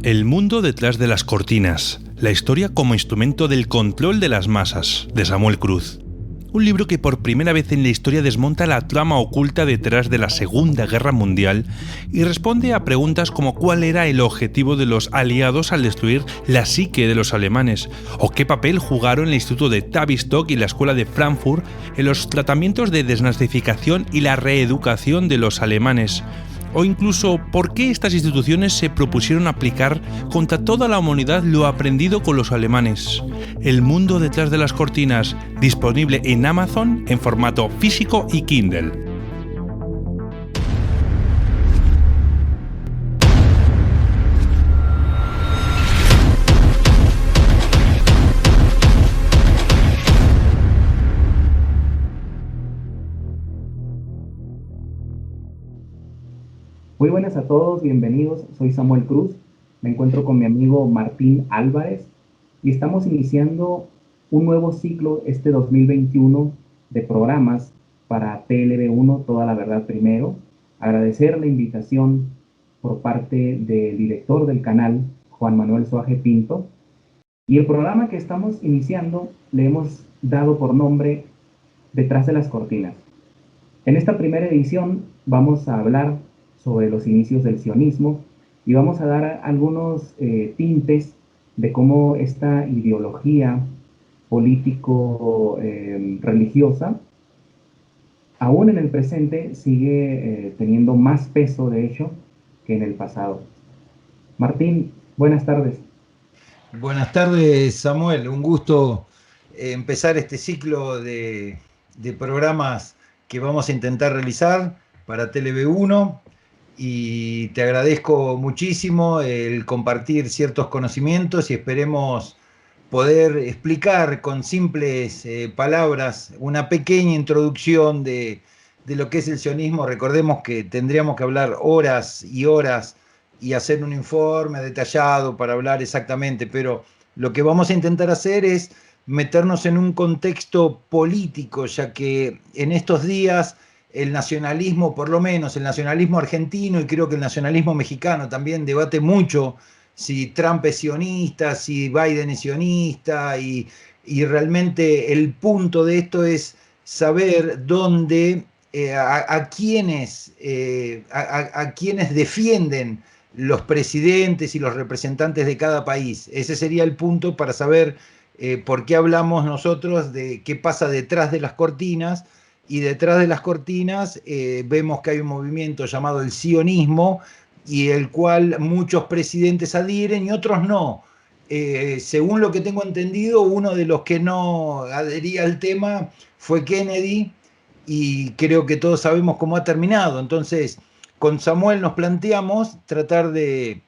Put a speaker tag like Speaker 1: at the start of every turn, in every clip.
Speaker 1: El mundo detrás de las cortinas, la historia como instrumento del control de las masas, de Samuel Cruz. Un libro que por primera vez en la historia desmonta la trama oculta detrás de la Segunda Guerra Mundial y responde a preguntas como cuál era el objetivo de los aliados al destruir la psique de los alemanes, o qué papel jugaron el Instituto de Tavistock y la Escuela de Frankfurt en los tratamientos de desnazificación y la reeducación de los alemanes. O incluso, ¿por qué estas instituciones se propusieron aplicar contra toda la humanidad lo aprendido con los alemanes? El mundo detrás de las cortinas, disponible en Amazon en formato físico y Kindle.
Speaker 2: Muy buenas a todos, bienvenidos. Soy Samuel Cruz, me encuentro con mi amigo Martín Álvarez y estamos iniciando un nuevo ciclo este 2021 de programas para TLB1, Toda la Verdad Primero. Agradecer la invitación por parte del director del canal, Juan Manuel Suaje Pinto. Y el programa que estamos iniciando le hemos dado por nombre Detrás de las Cortinas. En esta primera edición vamos a hablar sobre los inicios del sionismo y vamos a dar algunos tintes de cómo esta ideología político-religiosa, aún en el presente, sigue teniendo más peso, de hecho, que en el pasado. Martín, buenas tardes.
Speaker 3: Buenas tardes, Samuel. Un gusto empezar este ciclo de programas que vamos a intentar realizar para TLB1 y te agradezco muchísimo el compartir ciertos conocimientos y esperemos poder explicar con simples palabras una pequeña introducción de lo que es el sionismo. Recordemos que tendríamos que hablar horas y horas y hacer un informe detallado para hablar exactamente, pero lo que vamos a intentar hacer es meternos en un contexto político, ya que en estos días el nacionalismo, por lo menos el nacionalismo argentino y creo que el nacionalismo mexicano también debate mucho si Trump es sionista, si Biden es sionista, y realmente el punto de esto es saber dónde, a quienes defienden los presidentes y los representantes de cada país. Ese sería el punto para saber por qué hablamos nosotros de qué pasa detrás de las cortinas. Y detrás de las cortinas vemos que hay un movimiento llamado el sionismo y el cual muchos presidentes adhieren y otros no. Según lo que tengo entendido, uno de los que no adhería al tema fue Kennedy y creo que todos sabemos cómo ha terminado. Entonces, con Samuel nos planteamos tratar de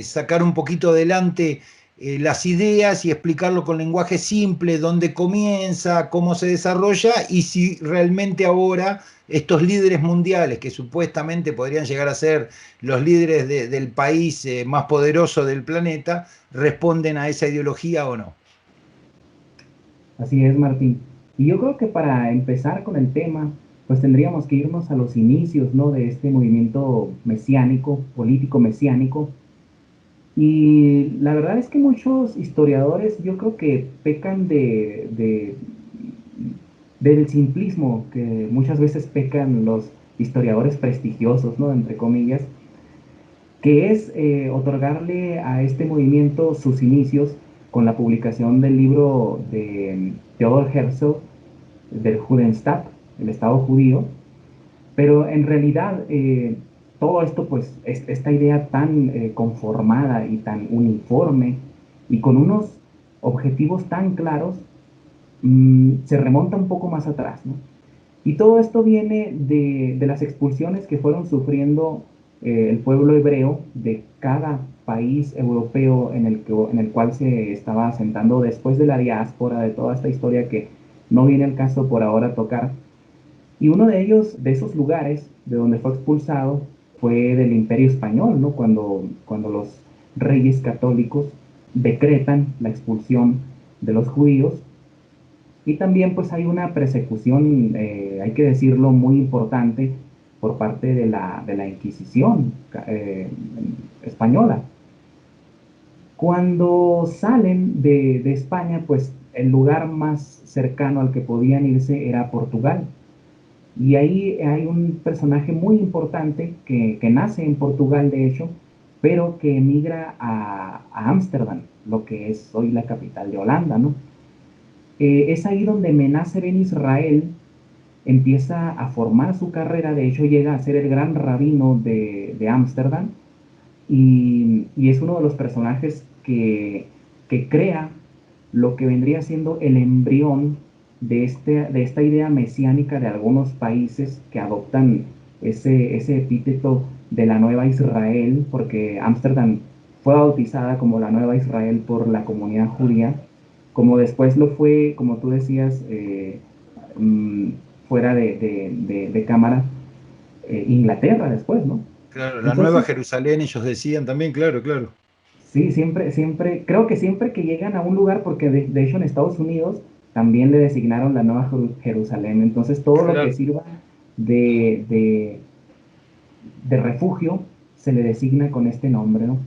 Speaker 3: sacar un poquito adelante las ideas y explicarlo con lenguaje simple, dónde comienza, cómo se desarrolla y si realmente ahora estos líderes mundiales que supuestamente podrían llegar a ser los líderes del país más poderoso del planeta responden a esa ideología o no.
Speaker 2: Así es, Martín. Y yo creo que para empezar con el tema, pues tendríamos que irnos a los inicios, ¿no?, de este movimiento mesiánico, político mesiánico. Y la verdad es que muchos historiadores yo creo que pecan del simplismo que muchas veces pecan los historiadores prestigiosos, ¿no?, entre comillas, que es otorgarle a este movimiento sus inicios con la publicación del libro de Theodor Herzl, del Judenstaat, el Estado judío, pero en realidad todo esto, pues, esta idea tan conformada y tan uniforme y con unos objetivos tan claros, se remonta un poco más atrás, ¿no? Y todo esto viene de las expulsiones que fueron sufriendo el pueblo hebreo de cada país europeo en el cual se estaba asentando después de la diáspora, de toda esta historia que no viene al caso por ahora tocar. Y uno de ellos, de esos lugares de donde fue expulsado, fue del Imperio Español, ¿no? Cuando los reyes católicos decretan la expulsión de los judíos. Y también pues hay una persecución, hay que decirlo, muy importante por parte de la Inquisición española. Cuando salen de España, pues el lugar más cercano al que podían irse era Portugal. Y ahí hay un personaje muy importante que nace en Portugal, de hecho, pero que emigra a Ámsterdam, lo que es hoy la capital de Holanda, ¿no? Es ahí donde Menace Ben Israel empieza a formar su carrera, de hecho llega a ser el gran rabino de Ámsterdam y es uno de los personajes que crea lo que vendría siendo el embrión de esta idea mesiánica de algunos países que adoptan ese epíteto de la Nueva Israel, porque Ámsterdam fue bautizada como la Nueva Israel por la comunidad judía, como después lo fue, como tú decías, mm, fuera de cámara, Inglaterra después, ¿no?
Speaker 3: Claro, la Nueva
Speaker 2: Entonces,
Speaker 3: Jerusalén, ellos decían también, claro, claro.
Speaker 2: sí, siempre, creo que siempre que llegan a un lugar, porque de hecho en Estados Unidos también le designaron la Nueva Jerusalén, entonces todo lo que
Speaker 3: Claro.
Speaker 2: sirva de, de, de refugio se le designa con este nombre, ¿no?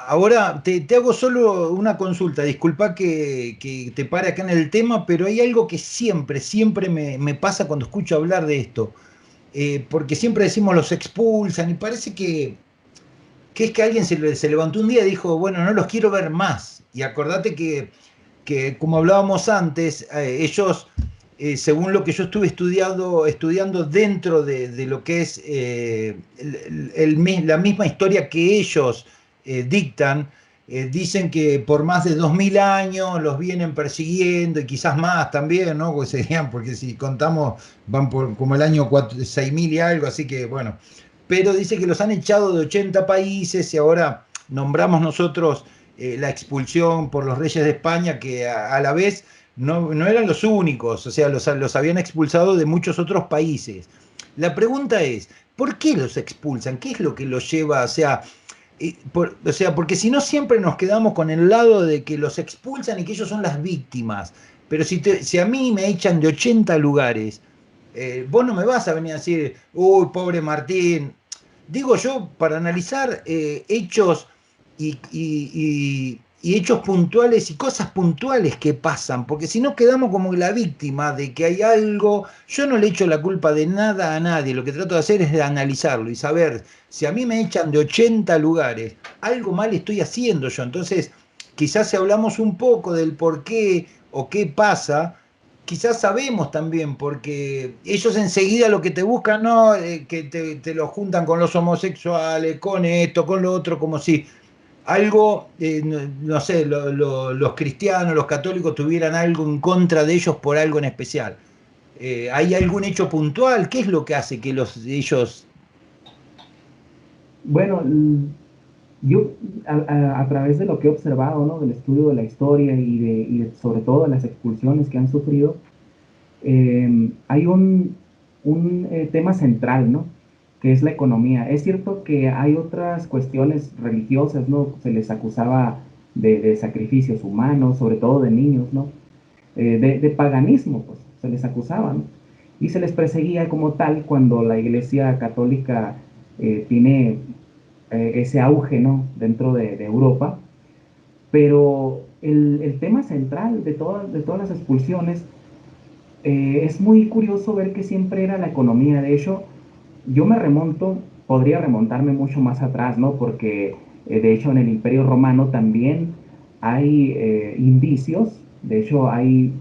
Speaker 3: Ahora te hago solo una consulta, disculpa que te pare acá en el tema, pero hay algo que siempre me pasa cuando escucho hablar de esto. Porque siempre decimos los expulsan y parece que es que alguien se levantó un día y dijo, bueno, no los quiero ver más. Y acordate que como hablábamos antes, ellos, según lo que yo estuve estudiando dentro de lo que es la misma historia que ellos dictan, dicen que por más de 2000 años los vienen persiguiendo y quizás más también, ¿no? Porque serían, porque si contamos van por como el año 6000 y algo, así que bueno. Pero dice que los han echado de 80 países y ahora nombramos nosotros la expulsión por los reyes de España, que a la vez no eran los únicos, o sea, los habían expulsado de muchos otros países. La pregunta es, ¿por qué los expulsan? ¿Qué es lo que los lleva? O sea, porque si no siempre nos quedamos con el lado de que los expulsan y que ellos son las víctimas. Pero si a mí me echan de 80 lugares, vos no me vas a venir a decir, uy, pobre Martín. Digo yo, para analizar hechos y hechos puntuales y cosas puntuales que pasan, porque si no quedamos como la víctima de que hay algo, yo no le echo la culpa de nada a nadie, lo que trato de hacer es de analizarlo y saber si a mí me echan de 80 lugares, algo mal estoy haciendo yo. Entonces, quizás si hablamos un poco del por qué o qué pasa, quizás sabemos también, porque ellos enseguida lo que te buscan, no, que te lo juntan con los homosexuales, con esto, con lo otro, como si algo, no sé, los cristianos, los católicos tuvieran algo en contra de ellos por algo en especial. ¿Hay algún hecho puntual? ¿Qué es lo que hace que ellos...
Speaker 2: Bueno, yo a través de lo que he observado, ¿no? Del estudio de la historia sobre todo de las expulsiones que han sufrido, hay un tema central, ¿no? Que es la economía. Es cierto que hay otras cuestiones religiosas, ¿no? Se les acusaba de sacrificios humanos, sobre todo de niños, ¿no? De paganismo, pues se les acusaba, ¿no? Y se les perseguía como tal cuando la Iglesia Católica tiene ese auge, ¿no? Dentro de Europa. Pero el tema central de todas las expulsiones es muy curioso ver que siempre era la economía. De hecho, yo me remonto, podría remontarme mucho más atrás, ¿no? Porque de hecho en el Imperio Romano también hay indicios, de hecho hay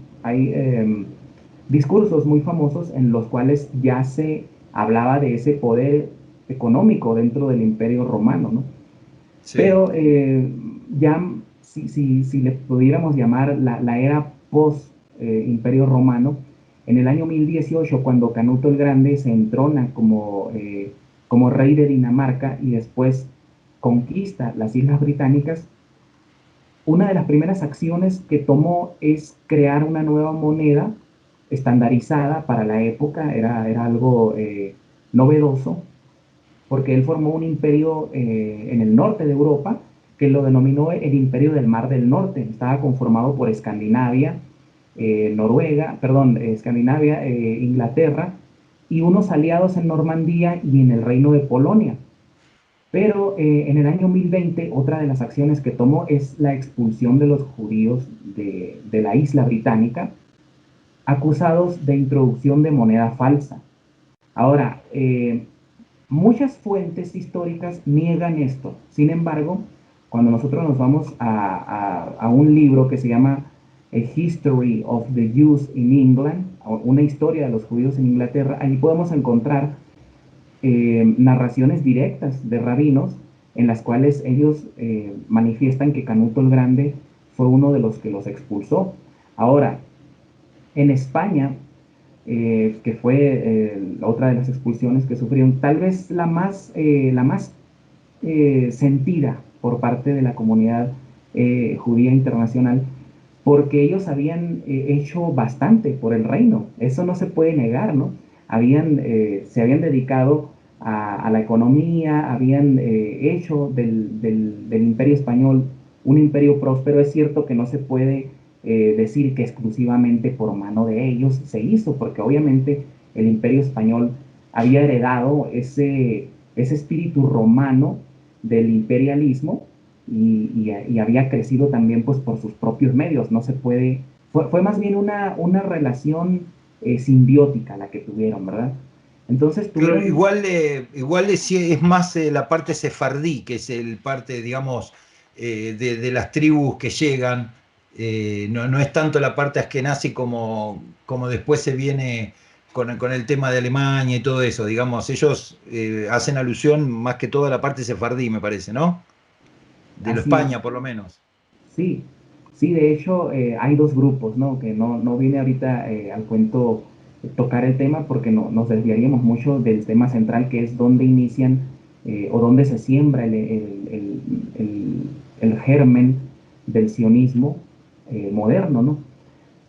Speaker 2: discursos muy famosos en los cuales ya se hablaba de ese poder económico dentro del Imperio Romano, ¿no?
Speaker 3: Sí,
Speaker 2: Pero ya si le pudiéramos llamar la era post-Imperio Romano, en el año 1018, cuando Canuto el Grande se entrona como rey de Dinamarca y después conquista las Islas Británicas, una de las primeras acciones que tomó es crear una nueva moneda estandarizada para la época, era algo novedoso, porque él formó un imperio en el norte de Europa que lo denominó el Imperio del Mar del Norte. Estaba conformado por Escandinavia, Escandinavia, Inglaterra y unos aliados en Normandía y en el Reino de Polonia. Pero en el año 1020, otra de las acciones que tomó es la expulsión de los judíos de la isla británica, acusados de introducción de moneda falsa. Ahora, muchas fuentes históricas niegan esto. Sin embargo, cuando nosotros nos vamos a un libro que se llama A History of the Jews in England, una historia de los judíos en Inglaterra, allí podemos encontrar narraciones directas de rabinos en las cuales ellos manifiestan que Canuto el Grande fue uno de los que los expulsó. Ahora, en España, que fue otra de las expulsiones que sufrieron, tal vez la más sentida por parte de la comunidad judía internacional, porque ellos habían hecho bastante por el reino, eso no se puede negar, ¿no? Se habían dedicado a la economía, habían hecho del imperio español un imperio próspero. Es cierto que no se puede decir que exclusivamente por mano de ellos se hizo, porque obviamente el imperio español había heredado ese espíritu romano del imperialismo y había crecido también pues por sus propios medios. No se puede, fue más bien una relación simbiótica la que tuvieron, ¿verdad? Entonces
Speaker 3: Pero
Speaker 2: tuvieron...
Speaker 3: igual es más la parte sefardí, que es el parte, digamos, de las tribus que llegan. No es tanto la parte askenazi como después se viene con el tema de Alemania y todo eso. Digamos, ellos hacen alusión más que todo a la parte sefardí, me parece, ¿no? De lo
Speaker 2: Así es,
Speaker 3: España, por lo menos.
Speaker 2: sí, sí, de hecho hay dos grupos, ¿no? Que no viene ahorita al cuento tocar el tema porque nos desviaríamos mucho del tema central, que es dónde inician o dónde se siembra el germen del sionismo moderno, ¿no?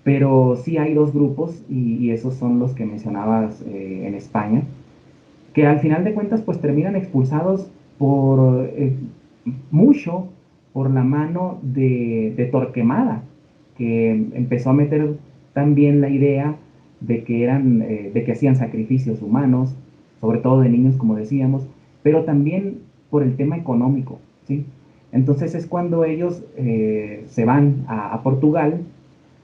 Speaker 2: Pero sí hay dos grupos y esos son los que mencionabas en España, que al final de cuentas pues terminan expulsados por mucho por la mano de Torquemada, que empezó a meter también la idea de que hacían sacrificios humanos, sobre todo de niños, como decíamos, pero también por el tema económico, ¿sí? Entonces es cuando ellos se van a Portugal.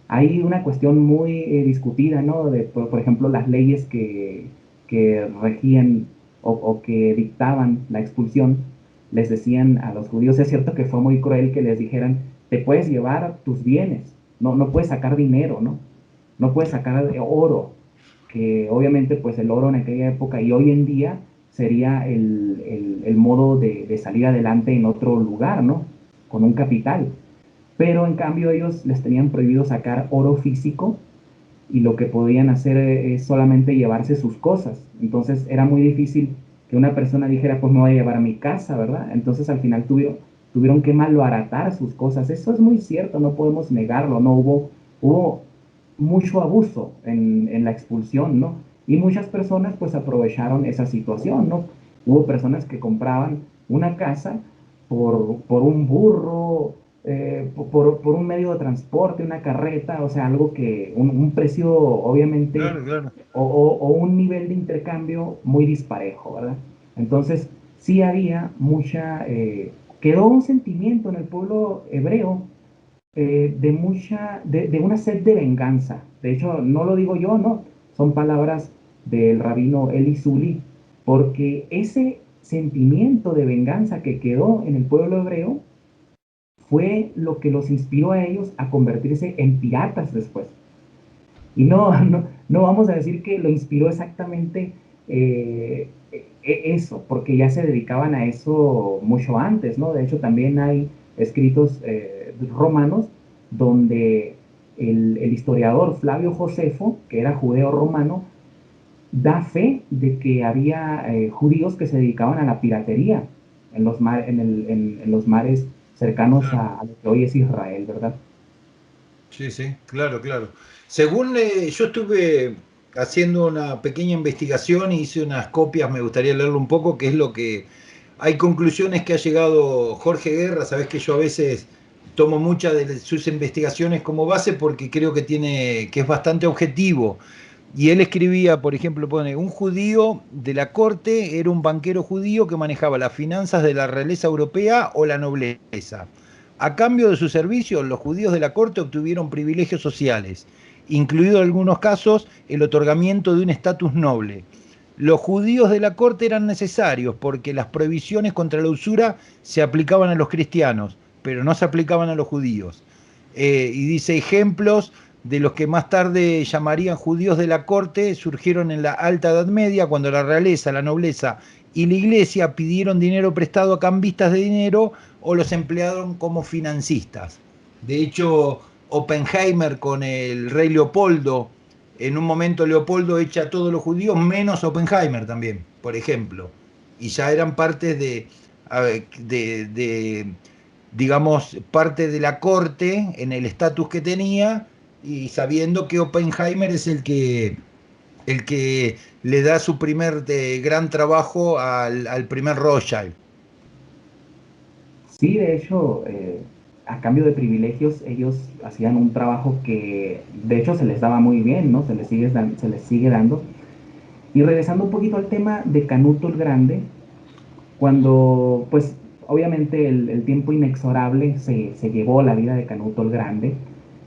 Speaker 2: Hay una cuestión muy discutida, ¿no? Por ejemplo, las leyes que regían o que dictaban la expulsión, les decían a los judíos, es cierto que fue muy cruel que les dijeran, te puedes llevar tus bienes, no puedes sacar dinero, ¿no? No puedes sacar oro, que obviamente pues el oro en aquella época y hoy en día sería el modo de salir adelante en otro lugar, ¿no? Con un capital. Pero en cambio ellos les tenían prohibido sacar oro físico y lo que podían hacer es solamente llevarse sus cosas. Entonces era muy difícil que una persona dijera, pues me voy a llevar a mi casa, ¿verdad? Entonces al final tuvieron que malbaratar sus cosas. Eso es muy cierto, no podemos negarlo, ¿no? Hubo mucho abuso en la expulsión, ¿no? Y muchas personas pues aprovecharon esa situación, ¿no? Hubo personas que compraban una casa por un burro, por un medio de transporte, una carreta, o sea, algo que, un precio obviamente,
Speaker 3: Claro, claro.
Speaker 2: o un nivel de intercambio muy disparejo, ¿verdad? Entonces, sí había quedó un sentimiento en el pueblo hebreo de una sed de venganza. De hecho, no lo digo yo, no, son palabras del rabino Eli Zuli, porque ese sentimiento de venganza que quedó en el pueblo hebreo fue lo que los inspiró a ellos a convertirse en piratas después. Y no vamos a decir que lo inspiró exactamente eso, porque ya se dedicaban a eso mucho antes, ¿no? De hecho, también hay escritos romanos donde el historiador Flavio Josefo, que era judeo romano, da fe de que había judíos que se dedicaban a la piratería en los mares cercanos
Speaker 3: Claro.
Speaker 2: a lo que hoy es Israel, ¿verdad?
Speaker 3: Sí, sí, claro, claro. Según yo estuve haciendo una pequeña investigación y hice unas copias, me gustaría leerlo un poco, que es lo que hay conclusiones que ha llegado Jorge Guerra. Sabés que yo a veces tomo muchas de sus investigaciones como base porque creo que es bastante objetivo. Y él escribía, por ejemplo, pone, un judío de la corte era un banquero judío que manejaba las finanzas de la realeza europea o la nobleza. A cambio de sus servicios, los judíos de la corte obtuvieron privilegios sociales, incluido en algunos casos el otorgamiento de un estatus noble. Los judíos de la corte eran necesarios porque las prohibiciones contra la usura se aplicaban a los cristianos, pero no se aplicaban a los judíos. Y dice ejemplos de los que más tarde llamarían judíos de la corte surgieron en la Alta Edad Media, cuando la realeza, la nobleza y la iglesia pidieron dinero prestado a cambistas de dinero o los emplearon como financistas. De hecho, Oppenheimer con el rey Leopoldo, en un momento Leopoldo echa a todos los judíos, menos Oppenheimer también, por ejemplo. Y ya eran partes de digamos, parte de la corte en el estatus que tenía y sabiendo que Oppenheimer es el que le da su primer gran trabajo al primer Rothschild.
Speaker 2: Sí, de hecho, a cambio de privilegios, ellos hacían un trabajo que de hecho se les daba muy bien, ¿no? Se les sigue dando. Y regresando un poquito al tema de Canuto el Grande, cuando, pues, obviamente el tiempo inexorable se llevó la vida de Canuto el Grande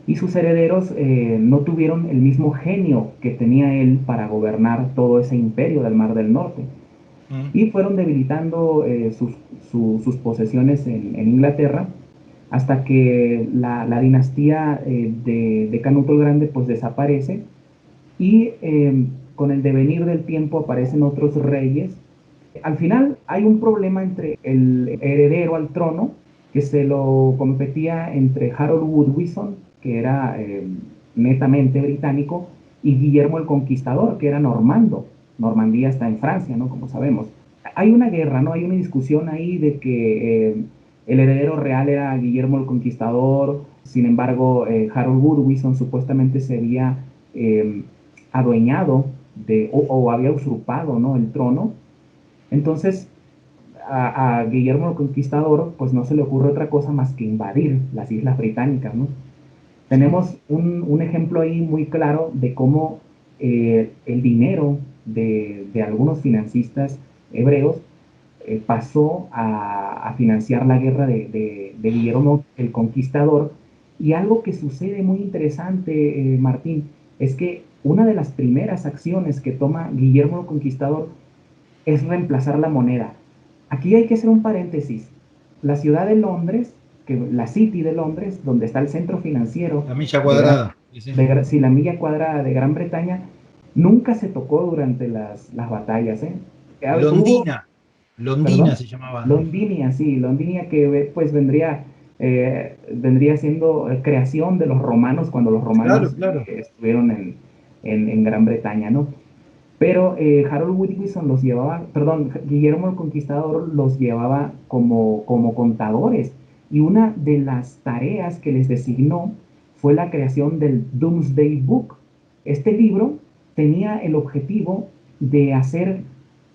Speaker 2: y sus herederos no tuvieron el mismo genio que tenía él para gobernar todo ese imperio del Mar del Norte
Speaker 3: Mm.
Speaker 2: y fueron debilitando sus posesiones en Inglaterra hasta que la dinastía de Canuto el Grande pues desaparece y con el devenir del tiempo aparecen otros reyes. Al final hay un problema entre el heredero al trono, que se lo competía entre Harold Woodwison, que era netamente británico, y Guillermo el Conquistador, que era normando. Normandía está en Francia, ¿no? Como sabemos. Hay una guerra, ¿no? Hay una discusión ahí de que el heredero real era Guillermo el Conquistador, sin embargo, Harold Woodwison supuestamente se había eh, adueñado o había usurpado, ¿no? El trono. Entonces, a Guillermo el Conquistador, pues no se le ocurre otra cosa más que invadir las Islas Británicas, ¿no?
Speaker 3: Sí.
Speaker 2: Tenemos un ejemplo ahí muy claro de cómo el dinero de algunos financistas hebreos pasó a financiar la guerra de Guillermo el Conquistador. Y algo que sucede muy interesante, Martín, es que una de las primeras acciones que toma Guillermo el Conquistador es reemplazar la moneda. Aquí hay que hacer un paréntesis. La ciudad de Londres, la City de Londres, donde está el centro financiero
Speaker 3: La milla
Speaker 2: de, Gran,
Speaker 3: cuadrada. Sí, sí.
Speaker 2: sí, la milla cuadrada de Gran Bretaña, nunca se tocó durante las batallas. ¿Eh? Hubo,
Speaker 3: Londina. Londina
Speaker 2: perdón,
Speaker 3: se llamaba antes.
Speaker 2: Londinia, sí, Londinia que pues vendría siendo creación de los romanos cuando los
Speaker 3: Claro,
Speaker 2: romanos
Speaker 3: claro.
Speaker 2: estuvieron en Gran Bretaña, ¿no? Pero Harold Whitwison los llevaba, perdón, Guillermo el Conquistador los llevaba como contadores. Y una de las tareas que les designó fue la creación del Doomsday Book. Este libro tenía el objetivo de hacer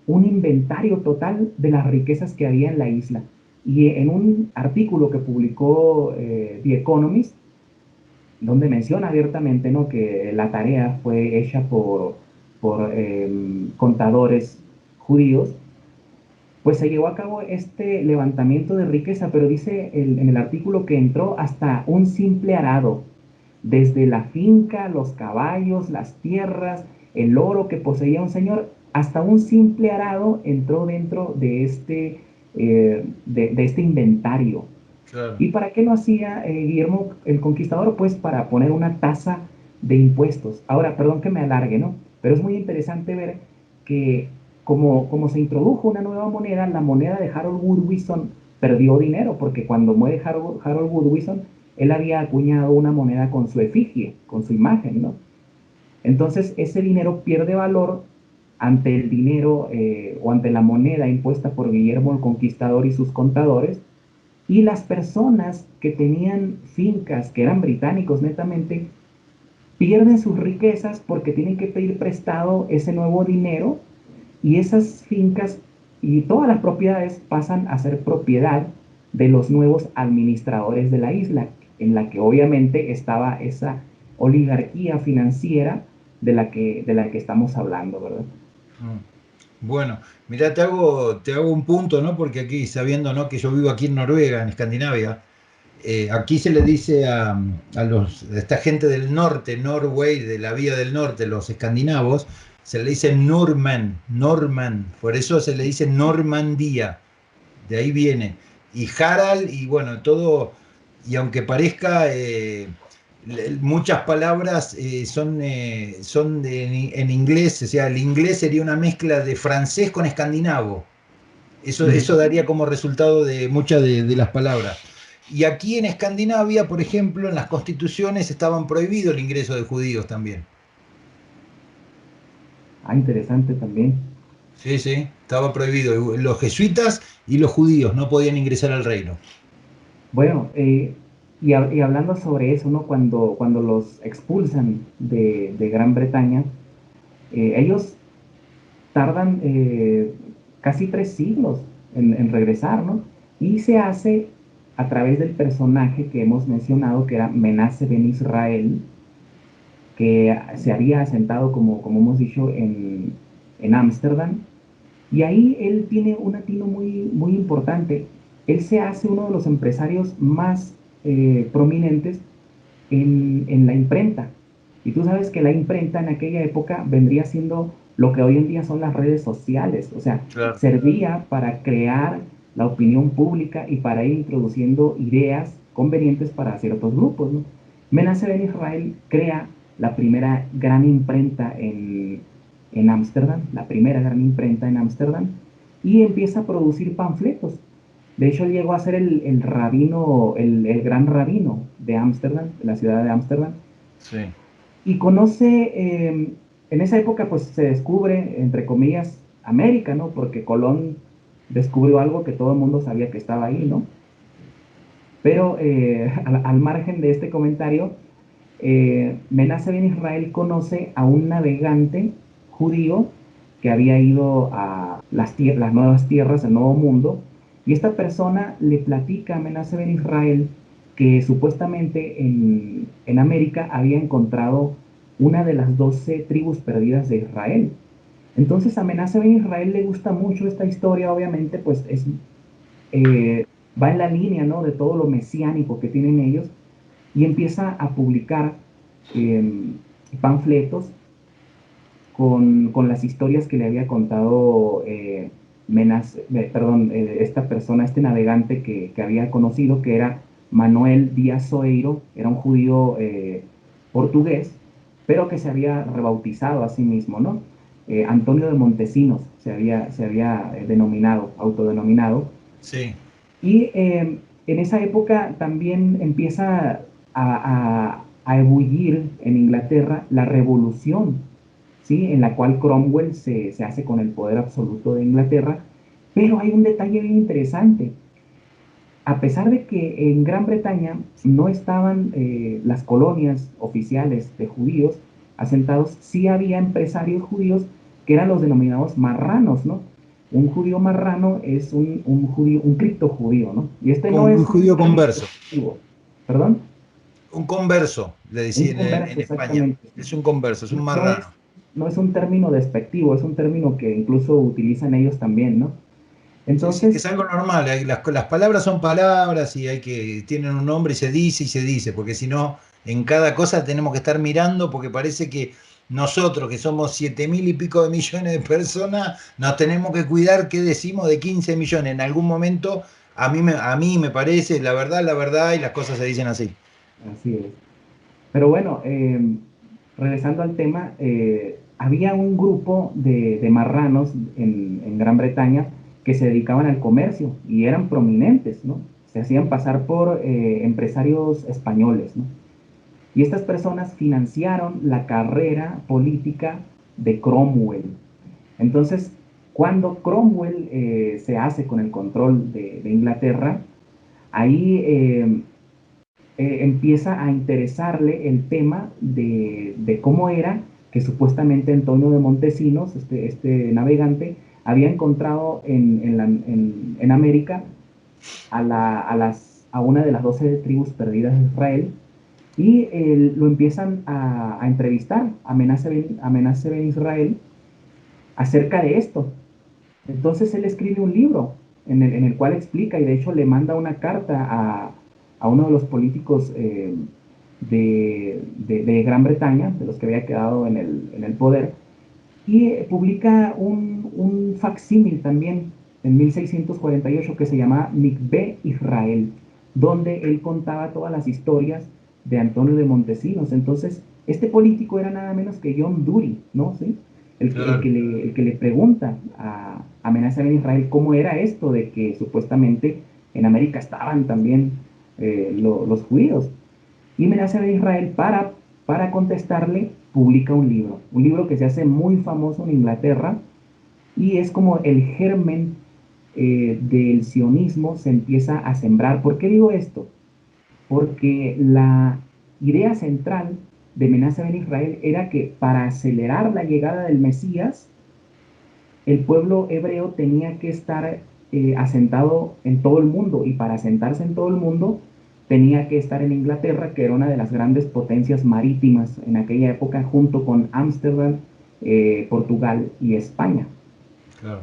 Speaker 2: un inventario total de las riquezas que había en la isla. Y en un artículo que publicó The Economist, donde menciona abiertamente, ¿no?, que la tarea fue hecha por contadores judíos, pues se llevó a cabo este levantamiento de riqueza, pero dice en el artículo que entró hasta un simple arado, desde la finca, los caballos, las tierras, el oro que poseía un señor, hasta un simple arado entró dentro de este inventario.
Speaker 3: Claro.
Speaker 2: ¿Y para qué lo hacía Guillermo el Conquistador? Pues para poner una tasa de impuestos. Ahora, perdón que me alargue, ¿no? Pero es muy interesante ver que como se introdujo una nueva moneda, la moneda de Harold Woodwison perdió dinero, porque cuando muere Harold Woodwison, él había acuñado una moneda con su efigie, con su imagen, ¿no? Entonces, ese dinero pierde valor ante el dinero o ante la moneda impuesta por Guillermo el Conquistador y sus contadores, y las personas que tenían fincas, que eran británicos netamente, pierden sus riquezas porque tienen que pedir prestado ese nuevo dinero y esas fincas y todas las propiedades pasan a ser propiedad de los nuevos administradores de la isla, en la que obviamente estaba esa oligarquía financiera de la que estamos hablando, ¿verdad?
Speaker 3: Bueno, mirá, te hago un punto, ¿no? Porque aquí, sabiendo, ¿no?, que yo vivo aquí en Noruega, en Escandinavia, aquí se le dice a esta gente del norte, Norway, de la vía del norte, los escandinavos, se le dice Norman, por eso se le dice Normandía, de ahí viene. Y Harald, y bueno, todo, y aunque parezca, muchas palabras en inglés, o sea, el inglés sería una mezcla de francés con escandinavo. Eso daría como resultado de muchas de las palabras. Y aquí en Escandinavia, por ejemplo, en las constituciones estaban prohibido el ingreso de judíos también.
Speaker 2: Ah, interesante también.
Speaker 3: Sí, sí, estaba prohibido. Los jesuitas y los judíos no podían ingresar al reino.
Speaker 2: Bueno, y hablando sobre eso, ¿no? Cuando los expulsan de Gran Bretaña, ellos tardan casi 3 siglos en regresar, ¿no? Y se hace a través del personaje que hemos mencionado, que era Menace Ben Israel, que se había asentado, como hemos dicho, en Ámsterdam. Y ahí él tiene un atino muy importante. Él se hace uno de los empresarios más prominentes en la imprenta. Y tú sabes que la imprenta en aquella época vendría siendo lo que hoy en día son las redes sociales. O sea,
Speaker 3: Claro.
Speaker 2: servía para crear la opinión pública y para ir introduciendo ideas convenientes para ciertos grupos, ¿no? Menace Ben Israel crea la primera gran imprenta en Ámsterdam, la primera gran imprenta en Ámsterdam, y empieza a producir panfletos. De hecho, llegó a ser el rabino, el gran rabino de Ámsterdam, de la ciudad de Ámsterdam,
Speaker 3: Sí.
Speaker 2: y conoce, en esa época pues se descubre, entre comillas, América, ¿no? Porque Colón descubrió algo que todo el mundo sabía que estaba ahí, ¿no? Pero al margen de este comentario, Menace Ben Israel conoce a un navegante judío que había ido a las nuevas tierras, el nuevo mundo, y esta persona le platica a Menace Ben Israel que supuestamente en América había encontrado una de las 12 tribus perdidas de Israel. Entonces a Menace Ben Israel le gusta mucho esta historia, obviamente, pues va en la línea, ¿no?, de todo lo mesiánico que tienen ellos, y empieza a publicar eh, panfletos con las historias que le había contado esta persona, este navegante que había conocido, que era Manuel Díaz Soeiro, era un judío portugués, pero que se había rebautizado a sí mismo, ¿no? Antonio de Montesinos se había denominado, autodenominado,
Speaker 3: Sí.
Speaker 2: y en esa época también empieza a ebullir en Inglaterra la revolución, ¿sí?, en la cual Cromwell se hace con el poder absoluto de Inglaterra. Pero hay un detalle bien interesante. A pesar de que en Gran Bretaña no estaban las colonias oficiales de judíos asentados, sí había empresarios judíos que eran los denominados marranos, ¿no? Un judío marrano es un judío, un criptojudío, ¿no? Y este no
Speaker 3: Un
Speaker 2: es un
Speaker 3: judío
Speaker 2: término
Speaker 3: converso.
Speaker 2: despectivo, ¿perdón?
Speaker 3: Un converso, le
Speaker 2: Un
Speaker 3: decían
Speaker 2: converso,
Speaker 3: en España.
Speaker 2: exactamente.
Speaker 3: Es un converso, es un
Speaker 2: No
Speaker 3: marrano.
Speaker 2: no es un término despectivo, es un término que incluso utilizan ellos también, ¿no?
Speaker 3: Sí, sí, que es
Speaker 2: Entonces,
Speaker 3: algo normal. Las palabras son palabras y tienen un nombre y se dice, porque si no, en cada cosa tenemos que estar mirando, porque parece que nosotros, que somos 7.000 y pico de millones de personas, nos tenemos que cuidar qué decimos de 15 millones. En algún momento, a mí me parece, la verdad, y las cosas se dicen así.
Speaker 2: así es. Pero bueno, regresando al tema, había un grupo de marranos en Gran Bretaña que se dedicaban al comercio y eran prominentes, ¿no? Se hacían pasar por empresarios españoles, ¿no? Y estas personas financiaron la carrera política de Cromwell. Entonces, cuando Cromwell se hace con el control de Inglaterra, ahí empieza a interesarle el tema de cómo era que supuestamente Antonio de Montesinos, este navegante, había encontrado en América a una de las 12 tribus perdidas de Israel, Y lo empiezan a entrevistar a Menace Ben Israel acerca de esto. Entonces él escribe un libro en el cual explica, y de hecho le manda una carta a uno de los políticos de Gran Bretaña, de los que había quedado en el poder, y publica un facsímil también en 1648 que se llama Mikvé Israel, donde él contaba todas las historias de Antonio de Montesinos. Entonces, este político era nada menos que John Dewey, ¿no? ¿Sí?
Speaker 3: Claro.
Speaker 2: El que le pregunta a Menace Ben Israel cómo era esto de que supuestamente en América estaban también los judíos. Y Menace Ben Israel, para contestarle, publica un libro que se hace muy famoso en Inglaterra y es como el germen del sionismo se empieza a sembrar. ¿Por qué digo esto? Porque la idea central de Menace Ben Israel era que para acelerar la llegada del Mesías, el pueblo hebreo tenía que estar asentado en todo el mundo, y para asentarse en todo el mundo tenía que estar en Inglaterra, que era una de las grandes potencias marítimas en aquella época, junto con Ámsterdam, Portugal y España.
Speaker 3: Claro,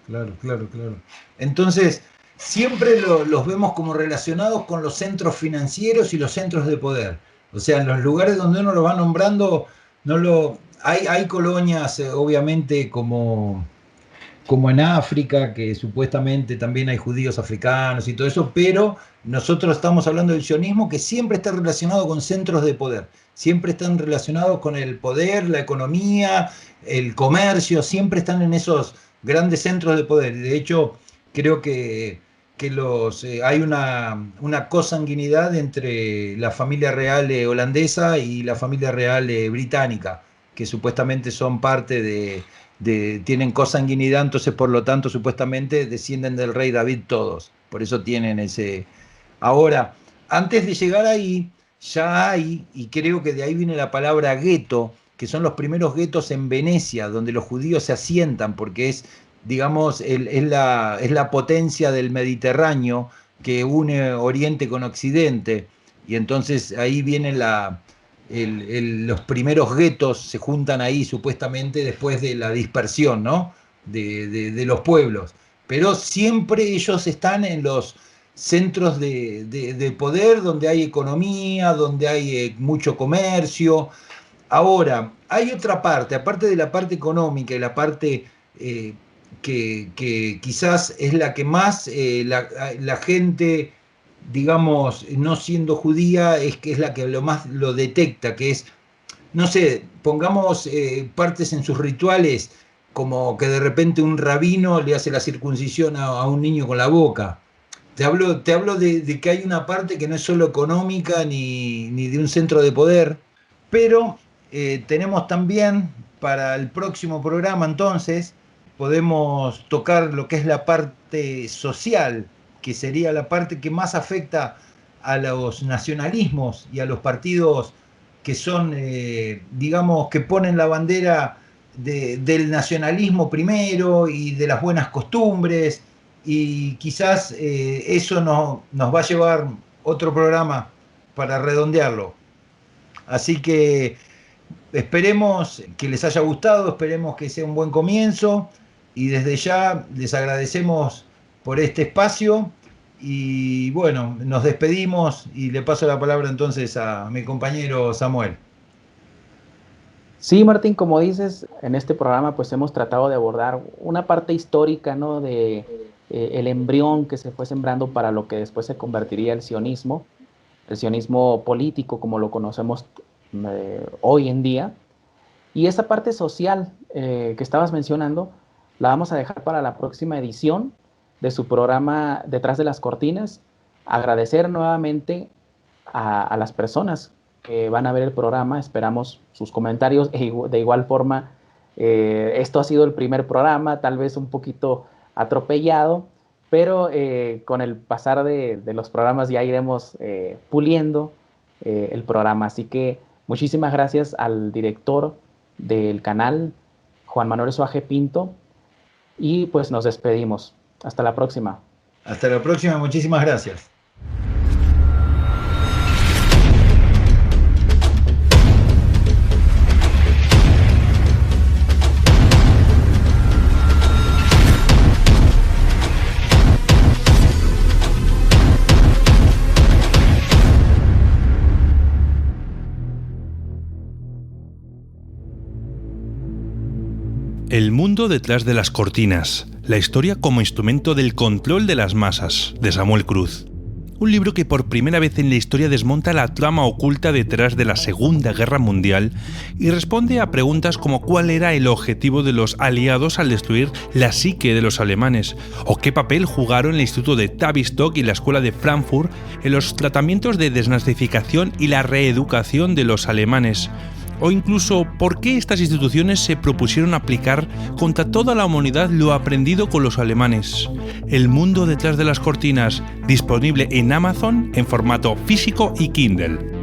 Speaker 3: claro, claro, claro. Entonces, siempre los vemos como relacionados con los centros financieros y los centros de poder. O sea, en los lugares donde uno lo va nombrando, no lo, hay colonias, obviamente, como en África, que supuestamente también hay judíos africanos y todo eso, pero nosotros estamos hablando del sionismo que siempre está relacionado con centros de poder, siempre están relacionados con el poder, la economía, el comercio, siempre están en esos grandes centros de poder. De hecho, creo que hay una consanguinidad entre la familia real holandesa y la familia real británica, que supuestamente son parte tienen consanguinidad, entonces por lo tanto supuestamente descienden del rey David todos, por eso tienen ese... Ahora, antes de llegar ahí, ya hay, y creo que de ahí viene la palabra gueto, que son los primeros guetos en Venecia, donde los judíos se asientan, porque es, digamos, es la potencia del Mediterráneo que une Oriente con Occidente, y entonces ahí viene los primeros guetos se juntan ahí supuestamente después de la dispersión, ¿no? De los pueblos. Pero siempre ellos están en los centros de poder donde hay economía, donde hay mucho comercio. Ahora, hay otra parte, aparte de la parte económica y la parte eh, que quizás es la que más la gente, digamos, no siendo judía, es que es la que lo más lo detecta, que es, no sé, pongamos partes en sus rituales, como que de repente un rabino le hace la circuncisión a un niño con la boca. Te hablo de que hay una parte que no es solo económica ni de un centro de poder, pero tenemos también para el próximo programa entonces, podemos tocar lo que es la parte social, que sería la parte que más afecta a los nacionalismos y a los partidos que son, digamos, que ponen la bandera del nacionalismo primero y de las buenas costumbres, y quizás eso nos va a llevar otro programa para redondearlo. Así que esperemos que les haya gustado, esperemos que sea un buen comienzo, y desde ya les agradecemos por este espacio y bueno, nos despedimos y le paso la palabra entonces a mi compañero Samuel.
Speaker 4: Sí, Martín, como dices, en este programa pues hemos tratado de abordar una parte histórica, ¿no? De el embrión que se fue sembrando para lo que después se convertiría el sionismo político como lo conocemos hoy en día. Y esa parte social que estabas mencionando la vamos a dejar para la próxima edición de su programa Detrás de las Cortinas. Agradecer nuevamente a las personas que van a ver el programa, esperamos sus comentarios. De igual forma, esto ha sido el primer programa, tal vez un poquito atropellado, pero con el pasar de los programas ya iremos puliendo el programa. Así que muchísimas gracias al director del canal, Juan Manuel Suaje Pinto, y pues nos despedimos. Hasta la próxima.
Speaker 3: Hasta la próxima, muchísimas gracias.
Speaker 1: El mundo detrás de las cortinas, la historia como instrumento del control de las masas, de Samuel Cruz. Un libro que por primera vez en la historia desmonta la trama oculta detrás de la Segunda Guerra Mundial y responde a preguntas como cuál era el objetivo de los aliados al destruir la psique de los alemanes, o qué papel jugaron el Instituto de Tavistock y la Escuela de Frankfurt en los tratamientos de desnazificación y la reeducación de los alemanes. O incluso, ¿por qué estas instituciones se propusieron aplicar contra toda la humanidad lo aprendido con los alemanes? El mundo detrás de las cortinas, disponible en Amazon en formato físico y Kindle.